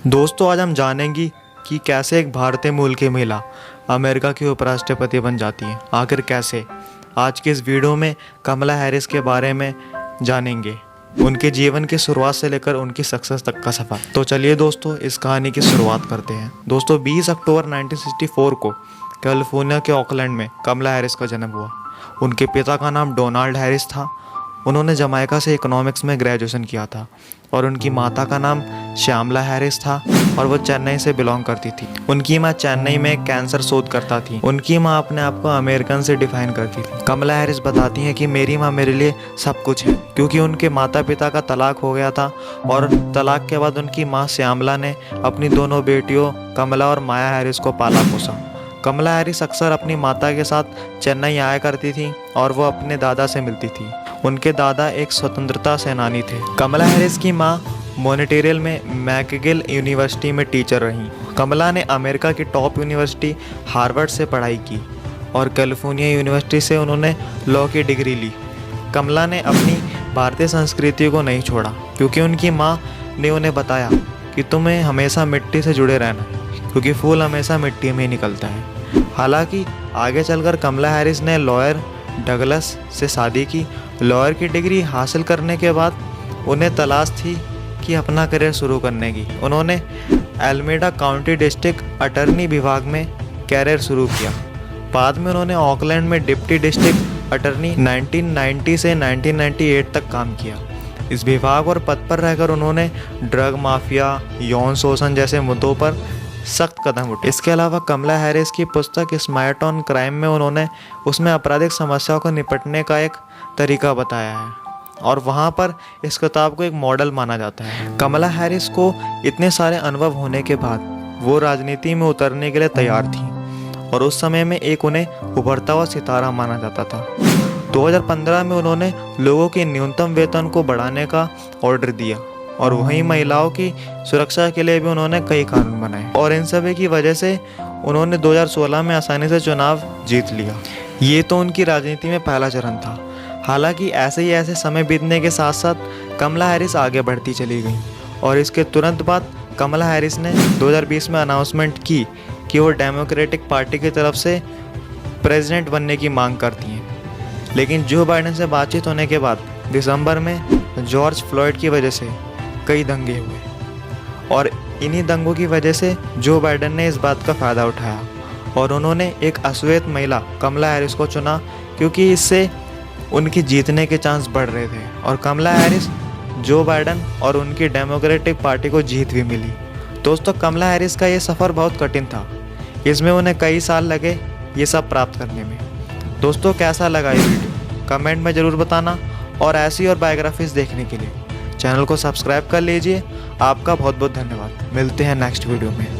दोस्तों आज हम जानेंगे कि कैसे एक भारतीय मूल की महिला अमेरिका की उपराष्ट्रपति बन जाती है। आखिर कैसे? आज की इस वीडियो में कमला हैरिस के बारे में जानेंगे, उनके जीवन की शुरुआत से लेकर उनकी सक्सेस तक का सफर। तो चलिए दोस्तों इस कहानी की शुरुआत करते हैं। दोस्तों 20 अक्टूबर 1964 को कैलिफोर्निया के ऑकलैंड में कमला हैरिस का जन्म हुआ। उनके पिता का नाम डोनाल्ड हैरिस था। उन्होंने जमाइका से इकोनॉमिक्स में ग्रेजुएशन किया था और उनकी माता का नाम श्यामला हैरिस था और वो चेन्नई से बिलोंग करती थी। उनकी माँ चेन्नई में कैंसर शोध करता थी। उनकी माँ अपने आप को अमेरिकन से डिफाइन करती थी। कमला हैरिस बताती हैं कि मेरी माँ मेरे लिए सब कुछ है, क्योंकि उनके माता पिता का तलाक हो गया था और तलाक के बाद उनकी माँ श्यामला ने अपनी दोनों बेटियों कमला और माया हैरिस को पाला पोसा। कमला हैरिस अक्सर अपनी माता के साथ चेन्नई आया करती थी और वो अपने दादा से मिलती थी। उनके दादा एक स्वतंत्रता सेनानी थे। कमला हैरिस की मां मॉनिट्रियल में मैकगिल यूनिवर्सिटी में टीचर रहीं। कमला ने अमेरिका की टॉप यूनिवर्सिटी हार्वर्ड से पढ़ाई की और कैलिफोर्निया यूनिवर्सिटी से उन्होंने लॉ की डिग्री ली। कमला ने अपनी भारतीय संस्कृति को नहीं छोड़ा, क्योंकि उनकी मां ने उन्हें बताया कि तुम्हें हमेशा मिट्टी से जुड़े रहना है, क्योंकि फूल हमेशा मिट्टी में ही निकलता है। हालांकि आगे चलकर कमला हैरिस ने लॉयर डगलस से शादी की। लॉयर की डिग्री हासिल करने के बाद उन्हें तलाश थी कि अपना करियर शुरू करने की। उन्होंने एल्मेडा काउंटी डिस्ट्रिक्ट अटर्नी विभाग में करियर शुरू किया। बाद में उन्होंने ऑकलैंड में डिप्टी डिस्ट्रिक्ट अटर्नी 1990 से 1998 तक काम किया। इस विभाग और पद पर रहकर उन्होंने ड्रग माफिया, यौन शोषण जैसे मुद्दों पर सख्त कदम उठाए। इसके अलावा कमला हैरिस की पुस्तक स्मार्ट ऑन क्राइम में उन्होंने उसमें आपराधिक समस्याओं को निपटने का एक तरीका बताया है और वहाँ पर इस किताब को एक मॉडल माना जाता है। कमला हैरिस को इतने सारे अनुभव होने के बाद वो राजनीति में उतरने के लिए तैयार थी और उस समय में एक उन्हें उभरता हुआ सितारा माना जाता था। 2015 में उन्होंने लोगों के न्यूनतम वेतन को बढ़ाने का ऑर्डर दिया और वहीं महिलाओं की सुरक्षा के लिए भी उन्होंने कई कानून बनाए और इन सभी की वजह से उन्होंने 2016 में आसानी से चुनाव जीत लिया। ये तो उनकी राजनीति में पहला चरण था। हालांकि ऐसे समय बीतने के साथ साथ कमला हैरिस आगे बढ़ती चली गई और इसके तुरंत बाद कमला हैरिस ने 2020 में अनाउंसमेंट की कि वो डेमोक्रेटिक पार्टी की तरफ से प्रेसिडेंट बनने की मांग करती हैं। लेकिन जो बाइडेन से बातचीत होने के बाद दिसंबर में जॉर्ज फ्लॉयड की वजह से कई दंगे हुए और इन्हीं दंगों की वजह से जो बाइडेन ने इस बात का फ़ायदा उठाया और उन्होंने एक अश्वेत महिला कमला हैरिस को चुना, क्योंकि इससे उनकी जीतने के चांस बढ़ रहे थे और कमला हैरिस, जो बाइडेन और उनकी डेमोक्रेटिक पार्टी को जीत भी मिली। दोस्तों कमला हैरिस का ये सफ़र बहुत कठिन था। इसमें उन्हें कई साल लगे ये सब प्राप्त करने में। दोस्तों कैसा लगा ये वीडियो कमेंट में ज़रूर बताना और ऐसी और बायोग्राफीज देखने के लिए चैनल को सब्सक्राइब कर लीजिए। आपका बहुत बहुत धन्यवाद। मिलते हैं नेक्स्ट वीडियो में।